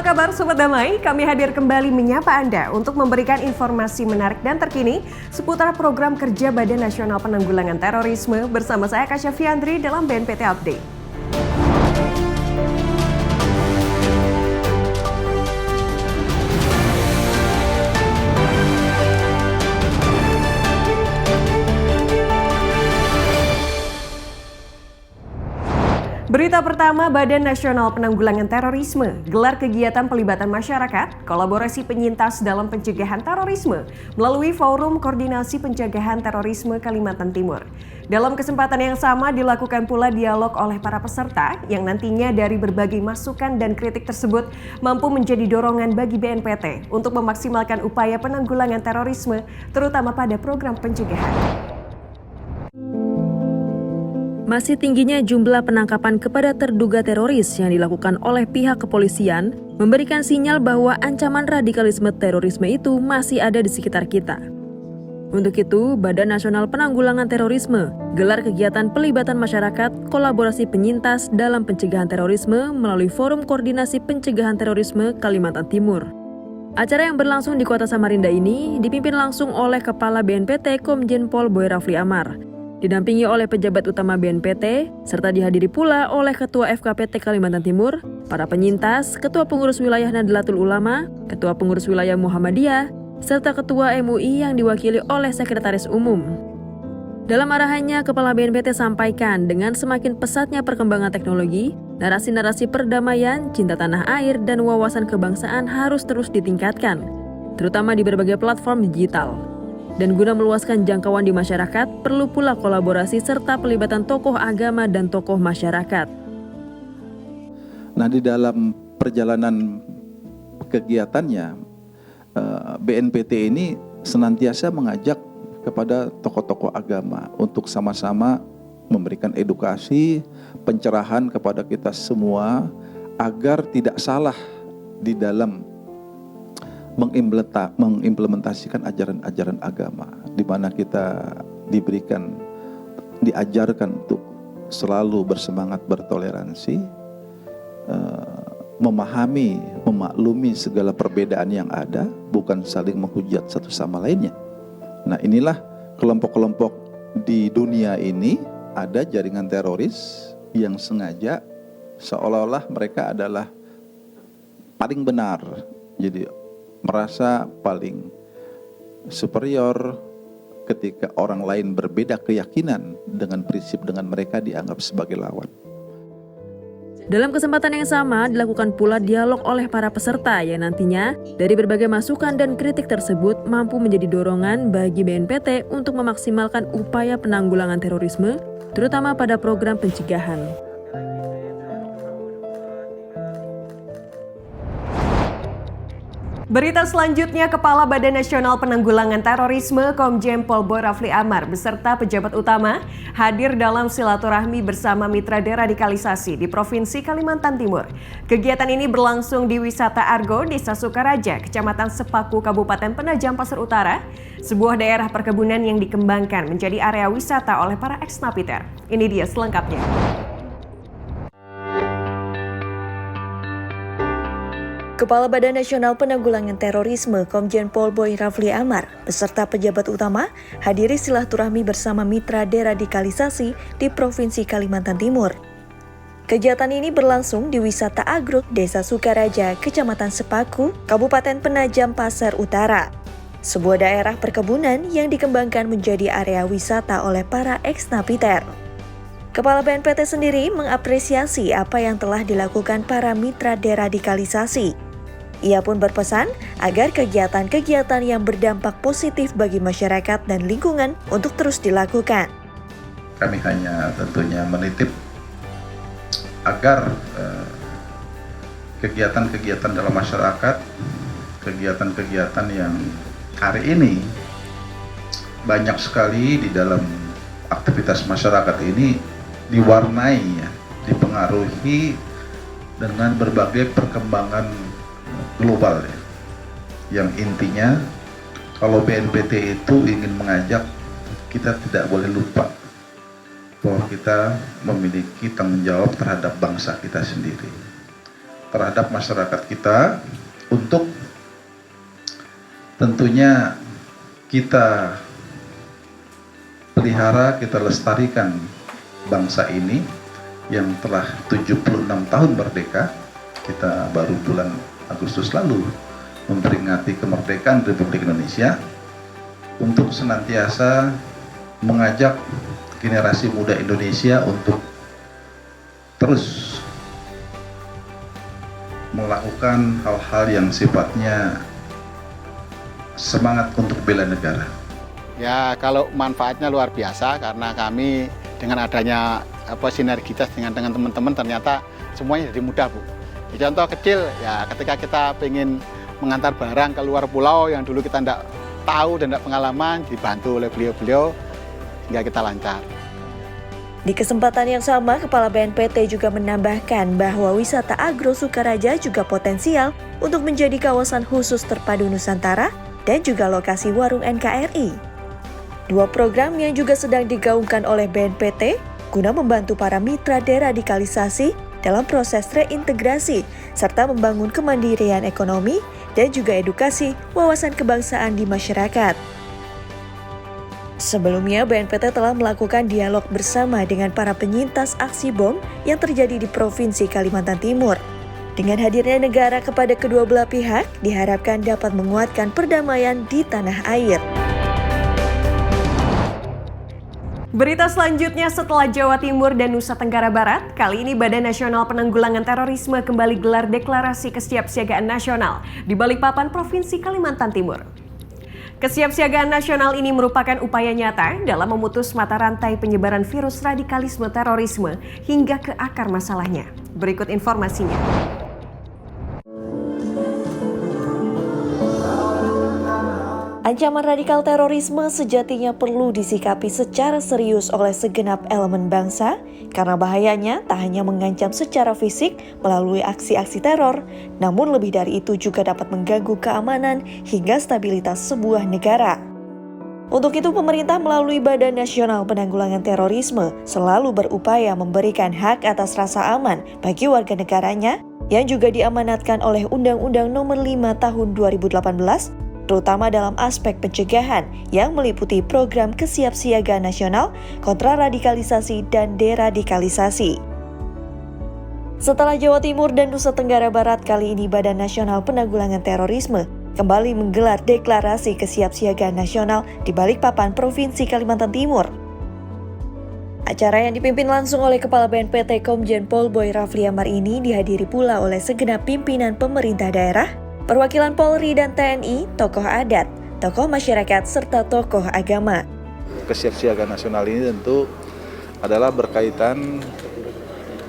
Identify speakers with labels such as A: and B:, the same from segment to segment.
A: kabar Sobat Damai? Kami hadir kembali menyapa Anda untuk memberikan informasi menarik dan terkini seputar program kerja Badan Nasional Penanggulangan Terorisme bersama saya Kasya Fiandri dalam BNPT Update. Berita pertama, Badan Nasional Penanggulangan Terorisme gelar kegiatan pelibatan masyarakat, kolaborasi penyintas dalam pencegahan terorisme melalui Forum Koordinasi Pencegahan Terorisme Kalimantan Timur. Dalam kesempatan yang sama dilakukan pula dialog oleh para peserta yang nantinya dari berbagai masukan dan kritik tersebut mampu menjadi dorongan bagi BNPT untuk memaksimalkan upaya penanggulangan terorisme terutama pada program pencegahan.
B: Masih tingginya jumlah penangkapan kepada terduga teroris yang dilakukan oleh pihak kepolisian memberikan sinyal bahwa ancaman radikalisme terorisme itu masih ada di sekitar kita. Untuk itu, Badan Nasional Penanggulangan Terorisme gelar kegiatan pelibatan masyarakat kolaborasi penyintas dalam pencegahan terorisme melalui Forum Koordinasi Pencegahan Terorisme Kalimantan Timur. Acara yang berlangsung di Kota Samarinda ini dipimpin langsung oleh Kepala BNPT Komjen Pol Boy Rafli Amar, didampingi oleh pejabat utama BNPT, serta dihadiri pula oleh Ketua FKPT Kalimantan Timur, para penyintas, Ketua Pengurus Wilayah Nahdlatul Ulama, Ketua Pengurus Wilayah Muhammadiyah, serta Ketua MUI yang diwakili oleh Sekretaris Umum. Dalam arahannya, Kepala BNPT sampaikan dengan semakin pesatnya perkembangan teknologi, narasi-narasi perdamaian, cinta tanah air, dan wawasan kebangsaan harus terus ditingkatkan, terutama di berbagai platform digital. Dan guna meluaskan jangkauan di masyarakat, perlu pula kolaborasi serta pelibatan tokoh agama dan tokoh masyarakat.
C: Nah, di dalam perjalanan kegiatannya, BNPT ini senantiasa mengajak kepada tokoh-tokoh agama untuk sama-sama memberikan edukasi, pencerahan kepada kita semua agar tidak salah di dalam mengimplementasikan ajaran-ajaran agama, di mana kita diajarkan untuk selalu bersemangat bertoleransi, memahami, memaklumi segala perbedaan yang ada, bukan saling menghujat satu sama lainnya. Nah, inilah kelompok-kelompok di dunia ini, ada jaringan teroris yang sengaja seolah-olah mereka adalah paling benar, jadi merasa paling superior ketika orang lain berbeda keyakinan dengan prinsip dengan mereka dianggap sebagai lawan.
B: Dalam kesempatan yang sama dilakukan pula dialog oleh para peserta yang nantinya dari berbagai masukan dan kritik tersebut mampu menjadi dorongan bagi BNPT untuk memaksimalkan upaya penanggulangan terorisme terutama pada program pencegahan.
A: Berita selanjutnya, Kepala Badan Nasional Penanggulangan Terorisme Komjen Pol Boy Rafli Amar beserta pejabat utama hadir dalam silaturahmi bersama mitra deradikalisasi di Provinsi Kalimantan Timur. Kegiatan ini berlangsung di Wisata Argo, Desa Sukaraja, Kecamatan Sepaku, Kabupaten Penajam Pasar Utara, sebuah daerah perkebunan yang dikembangkan menjadi area wisata oleh para ex-napiter. Ini dia selengkapnya.
D: Kepala Badan Nasional Penanggulangan Terorisme Komjen Pol Boy Rafli Amar beserta pejabat utama hadiri silaturahmi bersama mitra deradikalisasi di Provinsi Kalimantan Timur. Kegiatan ini berlangsung di Wisata Agrok Desa Sukaraja, Kecamatan Sepaku, Kabupaten Penajam Pasar Utara, sebuah daerah perkebunan yang dikembangkan menjadi area wisata oleh para ex-napiter. Kepala BNPT sendiri mengapresiasi apa yang telah dilakukan para mitra deradikalisasi. Ia pun berpesan agar kegiatan-kegiatan yang berdampak positif bagi masyarakat dan lingkungan untuk terus dilakukan.
E: Kami hanya tentunya menitip agar kegiatan-kegiatan dalam masyarakat, kegiatan-kegiatan yang hari ini banyak sekali di dalam aktivitas masyarakat ini diwarnai, dipengaruhi dengan berbagai perkembangan global ya. Yang intinya kalau BNPT itu ingin mengajak kita tidak boleh lupa bahwa kita memiliki tanggung jawab terhadap bangsa kita sendiri. terhadap masyarakat kita untuk tentunya kita pelihara, kita lestarikan bangsa ini yang telah 76 tahun merdeka. Kita baru bulan Agustus lalu memperingati kemerdekaan Republik Indonesia, untuk senantiasa mengajak generasi muda Indonesia untuk terus melakukan hal-hal yang sifatnya semangat untuk bela negara.
F: Ya, kalau manfaatnya luar biasa karena kami dengan adanya sinergitas dengan teman-teman ternyata semuanya jadi mudah, Bu. Contoh kecil, ya ketika kita ingin mengantar barang ke luar pulau yang dulu kita tidak tahu dan tidak pengalaman, dibantu oleh beliau-beliau sehingga kita lancar.
D: Di kesempatan yang sama, Kepala BNPT juga menambahkan bahwa wisata Agro Sukaraja juga potensial untuk menjadi kawasan khusus terpadu Nusantara dan juga lokasi warung NKRI. Dua program yang juga sedang digaungkan oleh BNPT guna membantu para mitra deradikalisasi dalam proses reintegrasi serta membangun kemandirian ekonomi dan juga edukasi wawasan kebangsaan di masyarakat. Sebelumnya, BNPT telah melakukan dialog bersama dengan para penyintas aksi bom yang terjadi di Provinsi Kalimantan Timur. Dengan hadirnya negara kepada kedua belah pihak, diharapkan dapat menguatkan perdamaian di tanah air.
A: Berita selanjutnya, setelah Jawa Timur dan Nusa Tenggara Barat, kali ini Badan Nasional Penanggulangan Terorisme kembali gelar deklarasi kesiapsiagaan nasional di Balikpapan, Provinsi Kalimantan Timur. Kesiapsiagaan nasional ini merupakan upaya nyata dalam memutus mata rantai penyebaran virus radikalisme terorisme hingga ke akar masalahnya. Berikut informasinya.
D: Ancaman radikal terorisme sejatinya perlu disikapi secara serius oleh segenap elemen bangsa karena bahayanya tak hanya mengancam secara fisik melalui aksi-aksi teror, namun lebih dari itu juga dapat mengganggu keamanan hingga stabilitas sebuah negara. Untuk itu, pemerintah melalui Badan Nasional Penanggulangan Terorisme selalu berupaya memberikan hak atas rasa aman bagi warga negaranya yang juga diamanatkan oleh Undang-Undang Nomor 5 Tahun 2018, terutama dalam aspek pencegahan yang meliputi program kesiapsiagaan nasional, kontraradikalisasi, dan deradikalisasi. Setelah Jawa Timur dan Nusa Tenggara Barat, kali ini Badan Nasional Penanggulangan Terorisme kembali menggelar deklarasi kesiapsiagaan nasional di Balikpapan, Provinsi Kalimantan Timur. Acara yang dipimpin langsung oleh Kepala BNPT Komjen Pol Boy Rafli Amar ini dihadiri pula oleh segenap pimpinan pemerintah daerah, perwakilan Polri dan TNI, tokoh adat, tokoh masyarakat, serta tokoh agama.
C: Kesiapsiagaan nasional ini tentu adalah berkaitan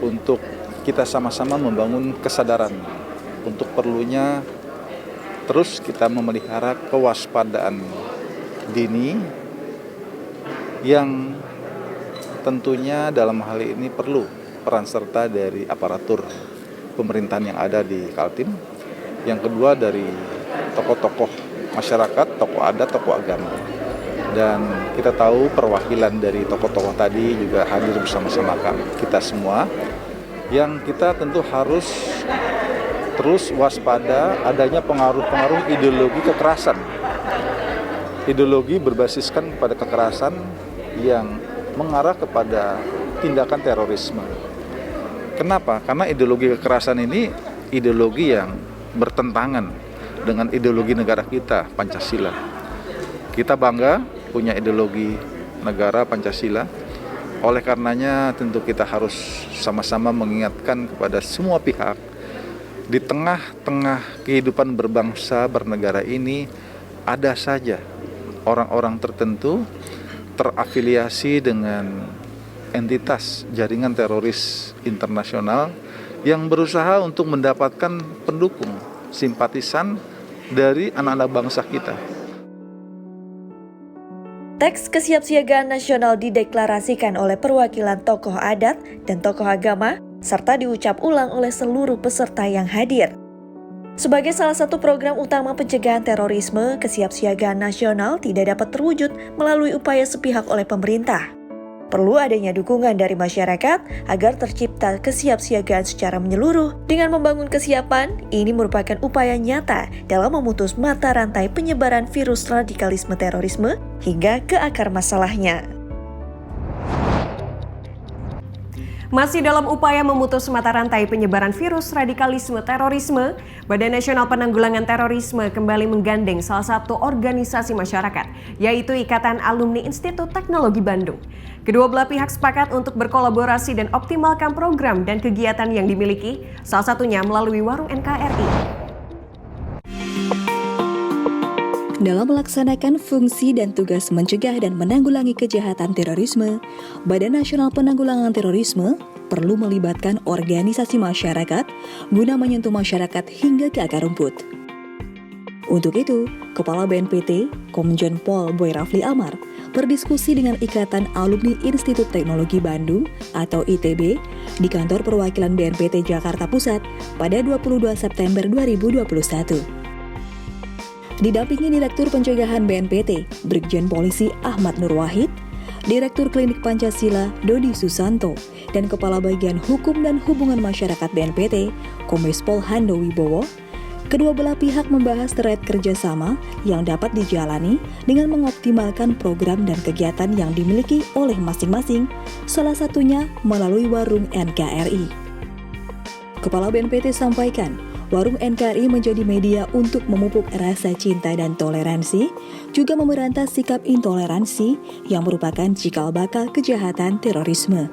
C: untuk kita sama-sama membangun kesadaran untuk perlunya terus kita memelihara kewaspadaan dini yang tentunya dalam hal ini perlu peran serta dari aparatur pemerintahan yang ada di Kaltim. Yang kedua dari tokoh-tokoh masyarakat, tokoh adat, tokoh agama. Dan kita tahu perwakilan dari tokoh-tokoh tadi juga hadir bersama-sama kita semua. Yang kita tentu harus terus waspada adanya pengaruh-pengaruh ideologi kekerasan. Ideologi berbasiskan pada kekerasan yang mengarah kepada tindakan terorisme. Kenapa? Karena ideologi kekerasan ini ideologi yang bertentangan dengan ideologi negara kita, Pancasila. Kita bangga punya ideologi negara Pancasila. Oleh karenanya tentu kita harus sama-sama mengingatkan kepada semua pihak di tengah-tengah kehidupan berbangsa bernegara ini ada saja orang-orang tertentu terafiliasi dengan entitas jaringan teroris internasional yang berusaha untuk mendapatkan pendukung, simpatisan dari anak-anak bangsa kita.
D: Teks kesiapsiagaan nasional dideklarasikan oleh perwakilan tokoh adat dan tokoh agama, serta diucap ulang oleh seluruh peserta yang hadir. Sebagai salah satu program utama pencegahan terorisme, kesiapsiagaan nasional tidak dapat terwujud melalui upaya sepihak oleh pemerintah. Perlu adanya dukungan dari masyarakat agar tercipta kesiapsiagaan secara menyeluruh. Dengan membangun kesiapan, ini merupakan upaya nyata dalam memutus mata rantai penyebaran virus radikalisme terorisme hingga ke akar masalahnya.
A: Masih dalam upaya memutus mata rantai penyebaran virus radikalisme terorisme, Badan Nasional Penanggulangan Terorisme kembali menggandeng salah satu organisasi masyarakat, yaitu Ikatan Alumni Institut Teknologi Bandung. Kedua belah pihak sepakat untuk berkolaborasi dan optimalkan program dan kegiatan yang dimiliki, salah satunya melalui Warung NKRI.
G: Dalam melaksanakan fungsi dan tugas mencegah dan menanggulangi kejahatan terorisme, Badan Nasional Penanggulangan Terorisme perlu melibatkan organisasi masyarakat guna menyentuh masyarakat hingga ke akar rumput. Untuk itu, Kepala BNPT, Komjen Pol Boy Rafli Amar, berdiskusi dengan Ikatan Alumni Institut Teknologi Bandung atau ITB di kantor perwakilan BNPT Jakarta Pusat pada 22 September 2021. Didampingi Direktur Pencegahan BNPT, Brigjen Polisi Ahmad Nur Wahid, Direktur Klinik Pancasila Dodi Susanto, dan Kepala Bagian Hukum dan Hubungan Masyarakat BNPT, Kombes Pol Hando Wibowo, kedua belah pihak membahas terkait kerjasama yang dapat dijalani dengan mengoptimalkan program dan kegiatan yang dimiliki oleh masing-masing, salah satunya melalui Warung NKRI. Kepala BNPT sampaikan, Warung NKRI menjadi media untuk memupuk rasa cinta dan toleransi, juga memberantas sikap intoleransi yang merupakan cikal bakal kejahatan terorisme.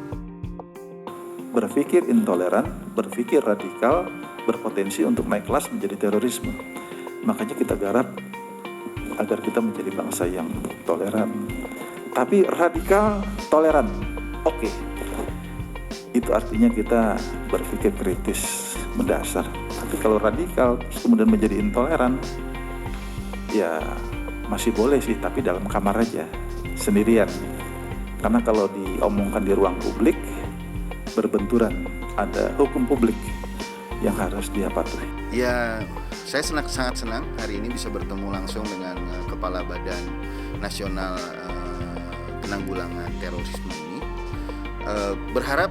C: Berpikir intoleran, berpikir radikal, berpotensi untuk naik kelas menjadi terorisme. Makanya kita garap agar kita menjadi bangsa yang toleran. Tapi radikal, toleran, oke. Itu artinya kita berpikir kritis, mendasar. Tapi kalau radikal, kemudian menjadi intoleran, ya masih boleh sih, tapi dalam kamar aja, sendirian. Karena kalau diomongkan di ruang publik, berbenturan, ada hukum publik yang harus dia patuhi.
H: Ya, saya sangat senang hari ini bisa bertemu langsung dengan Kepala Badan Nasional Penanggulangan Terorisme ini. Berharap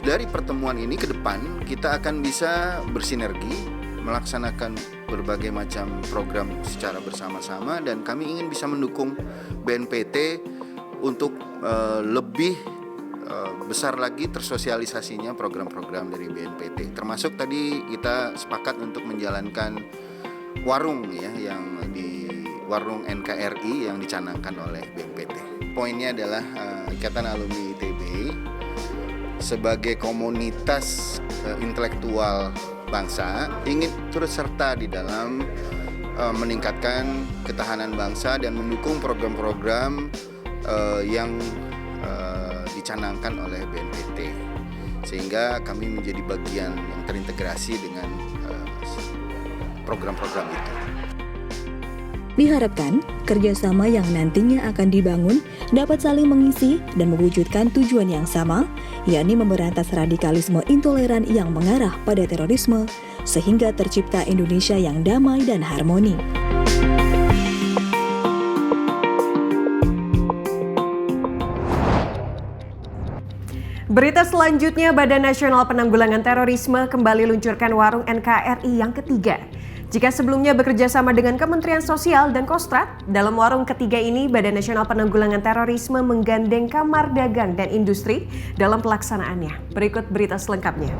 H: dari pertemuan ini ke depan kita akan bisa bersinergi melaksanakan berbagai macam program secara bersama-sama, dan kami ingin bisa mendukung BNPT untuk lebih besar lagi tersosialisasinya program-program dari BNPT. Termasuk tadi kita sepakat untuk menjalankan warung ya, yang di Warung NKRI yang dicanangkan oleh BNPT. Poinnya adalah Ikatan Alumni ITB sebagai komunitas intelektual bangsa ingin turut serta di dalam meningkatkan ketahanan bangsa dan mendukung program-program yang dicanangkan oleh BNPT, sehingga kami menjadi bagian yang terintegrasi dengan program-program itu.
G: Diharapkan, kerjasama yang nantinya akan dibangun dapat saling mengisi dan mewujudkan tujuan yang sama, yakni memberantas radikalisme intoleran yang mengarah pada terorisme, sehingga tercipta Indonesia yang damai dan harmoni.
A: Berita selanjutnya, Badan Nasional Penanggulangan Terorisme kembali luncurkan Warung NKRI yang ketiga. Jika sebelumnya bekerja sama dengan Kementerian Sosial dan Kostrad, dalam warung ketiga ini Badan Nasional Penanggulangan Terorisme menggandeng Kamar Dagang dan Industri dalam pelaksanaannya. Berikut berita selengkapnya.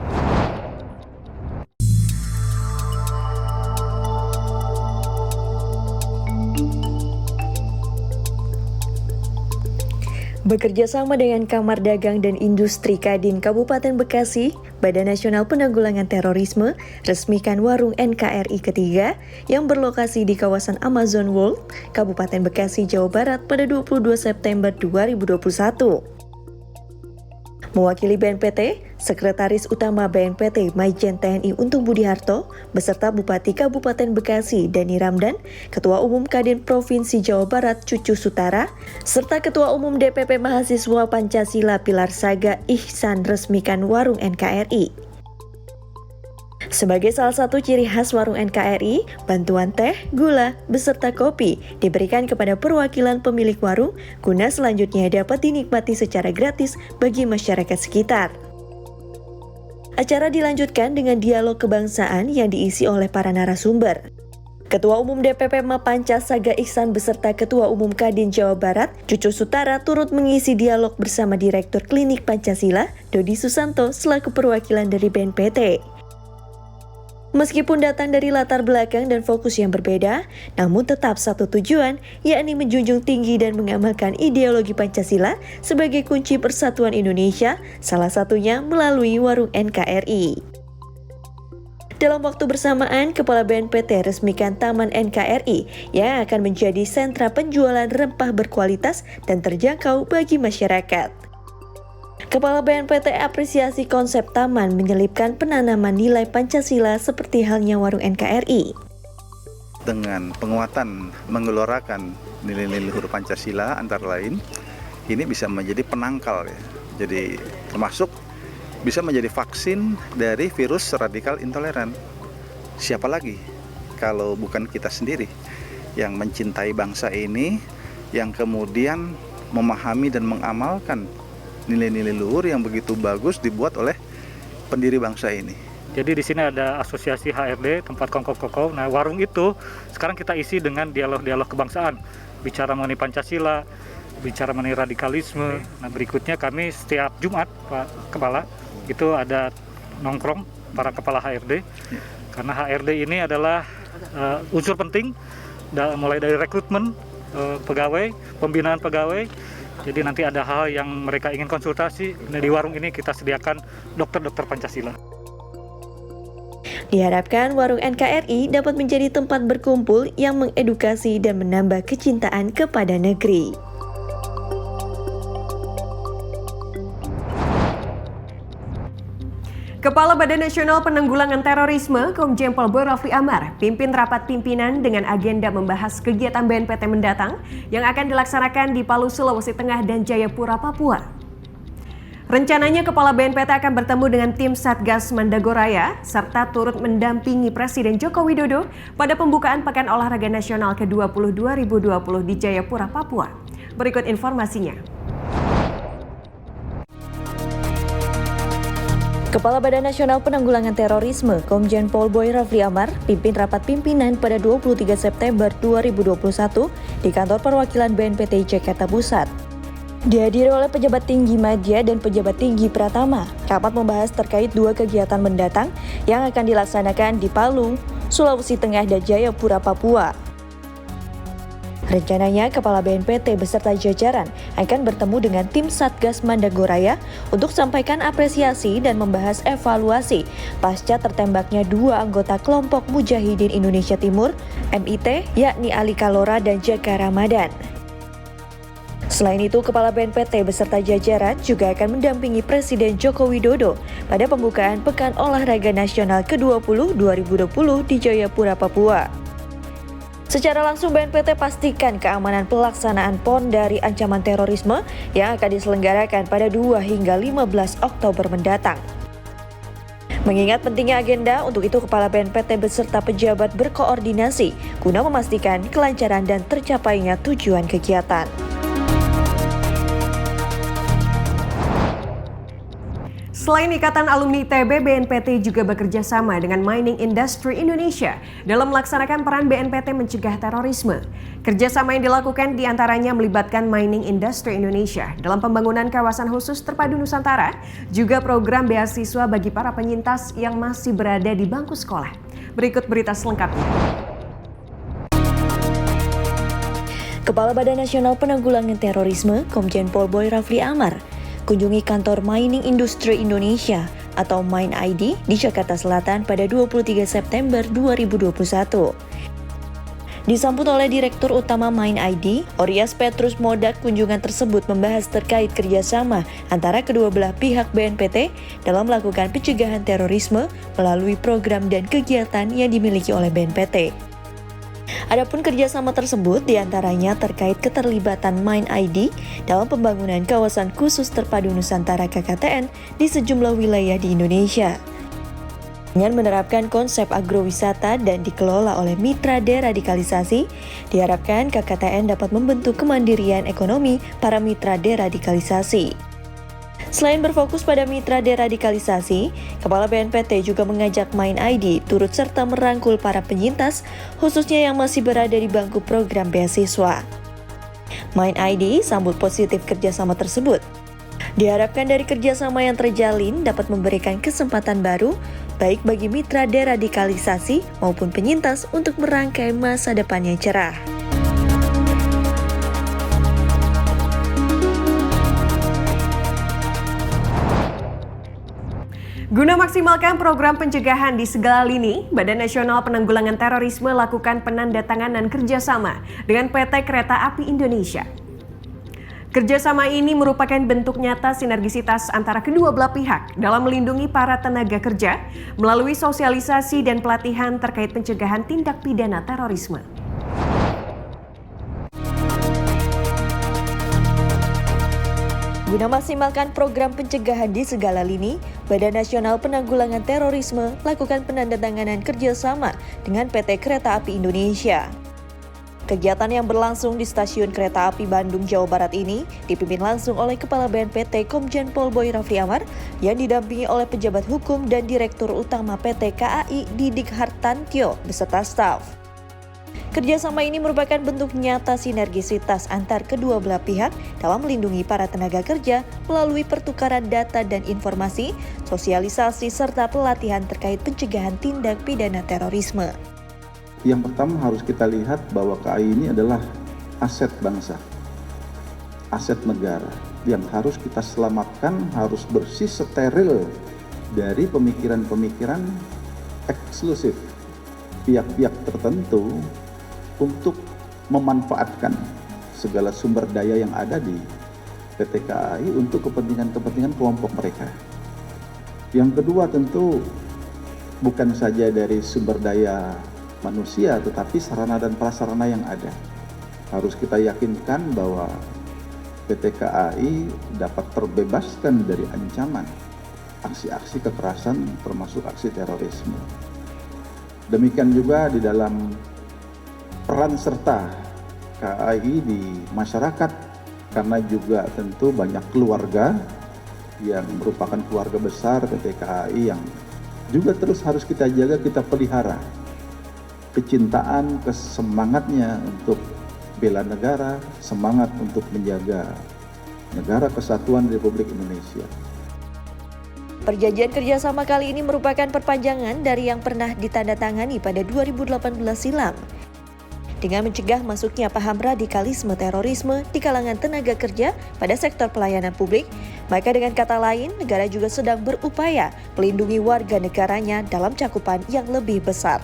D: Bekerja sama dengan Kamar Dagang dan Industri Kadin Kabupaten Bekasi, Badan Nasional Penanggulangan Terorisme resmikan Warung NKRI ketiga yang berlokasi di kawasan Amazon World, Kabupaten Bekasi, Jawa Barat pada 22 September 2021. Mewakili BNPT, Sekretaris Utama BNPT Majen TNI Untung Budiharto beserta Bupati Kabupaten Bekasi Dani Ramdan, Ketua Umum Kadin Provinsi Jawa Barat Cucu Sutara, serta Ketua Umum DPP Mahasiswa Pancasila Pilar Saga Ihsan resmikan Warung NKRI. Sebagai salah satu ciri khas warung NKRI, bantuan teh, gula, beserta kopi diberikan kepada perwakilan pemilik warung guna selanjutnya dapat dinikmati secara gratis bagi masyarakat sekitar. Acara dilanjutkan dengan dialog kebangsaan yang diisi oleh para narasumber. Ketua Umum DPP Mapanca Saga Ihsan beserta Ketua Umum Kadin Jawa Barat, Cucu Sutara turut mengisi dialog bersama Direktur Klinik Pancasila, Dodi Susanto selaku perwakilan dari BNPT. Meskipun datang dari latar belakang dan fokus yang berbeda, namun tetap satu tujuan, yakni menjunjung tinggi dan mengamalkan ideologi Pancasila sebagai kunci persatuan Indonesia, salah satunya melalui warung NKRI. Dalam waktu bersamaan, Kepala BNPT resmikan Taman NKRI yang akan menjadi sentra penjualan rempah berkualitas dan terjangkau bagi masyarakat. Kepala BNPT apresiasi konsep taman menyelipkan penanaman nilai Pancasila seperti halnya warung NKRI.
C: Dengan penguatan menggelorakan nilai-nilai luhur Pancasila antara lain, ini bisa menjadi penangkal ya. Jadi termasuk bisa menjadi vaksin dari virus radikal intoleran. Siapa lagi kalau bukan kita sendiri yang mencintai bangsa ini, yang kemudian memahami dan mengamalkan nilai-nilai luhur yang begitu bagus dibuat oleh pendiri bangsa ini.
I: Jadi di sini ada asosiasi HRD, tempat kongko-kongko. Nah, warung itu sekarang kita isi dengan dialog-dialog kebangsaan, bicara mengenai Pancasila, bicara mengenai radikalisme. Nah, berikutnya kami setiap Jumat, Pak Kepala, itu ada nongkrong para kepala HRD. Karena HRD ini adalah unsur penting, mulai dari rekrutmen pegawai, pembinaan pegawai. Jadi nanti ada hal yang mereka ingin konsultasi, di warung ini kita sediakan dokter-dokter Pancasila.
D: Diharapkan warung NKRI dapat menjadi tempat berkumpul yang mengedukasi dan menambah kecintaan kepada negeri.
A: Kepala Badan Nasional Penanggulangan Terorisme, Komjen Pol Boy Rafli Amar, pimpin rapat pimpinan dengan agenda membahas kegiatan BNPT mendatang yang akan dilaksanakan di Palu, Sulawesi Tengah dan Jayapura, Papua. Rencananya Kepala BNPT akan bertemu dengan tim Satgas Mandagoraya serta turut mendampingi Presiden Joko Widodo pada pembukaan Pekan Olahraga Nasional ke-20 2020 di Jayapura, Papua. Berikut informasinya.
D: Kepala Badan Nasional Penanggulangan Terorisme, Komjen Pol Boy Rafli Amar, pimpin rapat pimpinan pada 23 September 2021 di kantor perwakilan BNPT Jakarta Pusat. Dihadiri oleh pejabat tinggi Madya dan pejabat tinggi Pratama, rapat membahas terkait 2 kegiatan mendatang yang akan dilaksanakan di Palu, Sulawesi Tengah dan Jayapura, Papua. Rencananya, Kepala BNPT beserta jajaran akan bertemu dengan tim Satgas Mandagoraya untuk sampaikan apresiasi dan membahas evaluasi pasca tertembaknya 2 anggota kelompok Mujahidin Indonesia Timur, MIT, yakni Ali Kalora dan Jaka Ramadan. Selain itu, Kepala BNPT beserta jajaran juga akan mendampingi Presiden Joko Widodo pada pembukaan Pekan Olahraga Nasional ke-20 2020 di Jayapura, Papua. Secara langsung BNPT pastikan keamanan pelaksanaan PON dari ancaman terorisme yang akan diselenggarakan pada 2 hingga 15 Oktober mendatang. Mengingat pentingnya agenda, untuk itu Kepala BNPT beserta pejabat berkoordinasi guna memastikan kelancaran dan tercapainya tujuan kegiatan.
A: Selain Ikatan Alumni ITB, BNPT juga bekerja sama dengan Mining Industry Indonesia dalam melaksanakan peran BNPT mencegah terorisme. Kerjasama yang dilakukan diantaranya melibatkan Mining Industry Indonesia dalam pembangunan kawasan khusus terpadu Nusantara, juga program beasiswa bagi para penyintas yang masih berada di bangku sekolah. Berikut berita selengkapnya.
D: Kepala Badan Nasional Penanggulangan Terorisme, Komjen Pol Boy Rafli Amar, kunjungi kantor Mining Industry Indonesia atau Mine ID di Jakarta Selatan pada 23 September 2021. Disambut oleh Direktur Utama Mine ID, Orias Petrus Modak, kunjungan tersebut membahas terkait kerjasama antara kedua belah pihak BNPT dalam melakukan pencegahan terorisme melalui program dan kegiatan yang dimiliki oleh BNPT. Adapun kerjasama tersebut diantaranya terkait keterlibatan Mine ID dalam pembangunan kawasan khusus terpadu Nusantara KKTN di sejumlah wilayah di Indonesia. Dengan menerapkan konsep agrowisata dan dikelola oleh mitra deradikalisasi, diharapkan KKTN dapat membentuk kemandirian ekonomi para mitra deradikalisasi. Selain berfokus pada mitra deradikalisasi, Kepala BNPT juga mengajak Mind ID turut serta merangkul para penyintas, khususnya yang masih berada di bangku program beasiswa. Mind ID sambut positif kerjasama tersebut. Diharapkan dari kerjasama yang terjalin dapat memberikan kesempatan baru, baik bagi mitra deradikalisasi maupun penyintas untuk merangkai masa depan yang cerah.
A: Guna maksimalkan program pencegahan di segala lini, Badan Nasional Penanggulangan Terorisme lakukan penandatanganan kerjasama dengan PT Kereta Api Indonesia. Kerjasama ini merupakan bentuk nyata sinergisitas antara kedua belah pihak dalam melindungi para tenaga kerja melalui sosialisasi dan pelatihan terkait pencegahan tindak pidana terorisme.
D: Guna maksimalkan program pencegahan di segala lini, Badan Nasional Penanggulangan Terorisme lakukan penandatanganan kerjasama dengan PT Kereta Api Indonesia. Kegiatan yang berlangsung di Stasiun Kereta Api Bandung, Jawa Barat ini dipimpin langsung oleh Kepala BNPT Komjen Pol Boy Rafli Amar yang didampingi oleh pejabat hukum dan Direktur Utama PT KAI Didik Hartantyo beserta staf. Kerjasama ini merupakan bentuk nyata sinergisitas antar kedua belah pihak dalam melindungi para tenaga kerja melalui pertukaran data dan informasi, sosialisasi, serta pelatihan terkait pencegahan tindak pidana terorisme.
C: Yang pertama harus kita lihat bahwa KAI ini adalah aset bangsa, aset negara yang harus kita selamatkan, harus bersih, steril dari pemikiran-pemikiran eksklusif pihak-pihak tertentu untuk memanfaatkan segala sumber daya yang ada di PT KAI untuk kepentingan-kepentingan kelompok mereka. Yang kedua tentu bukan saja dari sumber daya manusia, tetapi sarana dan prasarana yang ada. Harus kita yakinkan bahwa PT KAI dapat terbebaskan dari ancaman aksi-aksi kekerasan termasuk aksi terorisme. Demikian juga di dalam peran serta KAI di masyarakat, karena juga tentu banyak keluarga yang merupakan keluarga besar PT KAI yang juga terus harus kita jaga, kita pelihara. Kecintaan, kesemangatnya untuk bela negara, semangat untuk menjaga negara kesatuan Republik Indonesia.
D: Perjanjian kerjasama kali ini merupakan perpanjangan dari yang pernah ditandatangani pada 2018 silam. Dengan mencegah masuknya paham radikalisme terorisme di kalangan tenaga kerja pada sektor pelayanan publik, maka dengan kata lain, negara juga sedang berupaya melindungi warga negaranya dalam cakupan yang lebih besar.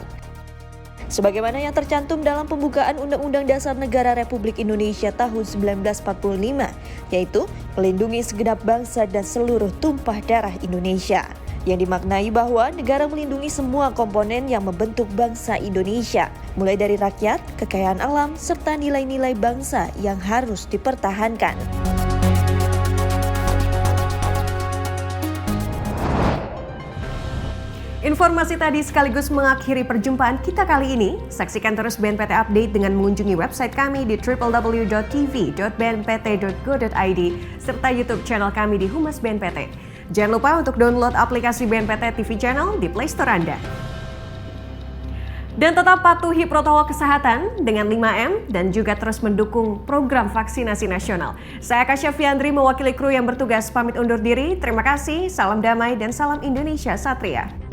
D: Sebagaimana yang tercantum dalam pembukaan Undang-Undang Dasar Negara Republik Indonesia tahun 1945, yaitu melindungi segenap bangsa dan seluruh tumpah darah Indonesia, yang dimaknai bahwa negara melindungi semua komponen yang membentuk bangsa Indonesia, mulai dari rakyat, kekayaan alam, serta nilai-nilai bangsa yang harus dipertahankan.
A: Informasi tadi sekaligus mengakhiri perjumpaan kita kali ini. Saksikan terus BNPT Update dengan mengunjungi website kami di www.tv.bnpt.go.id serta YouTube channel kami di Humas BNPT. Jangan lupa untuk download aplikasi BNPT TV Channel di Play Store Anda. Dan tetap patuhi protokol kesehatan dengan 5M dan juga terus mendukung program vaksinasi nasional. Saya Kasya Fiandri mewakili kru yang bertugas pamit undur diri. Terima kasih, salam damai dan salam Indonesia Satria.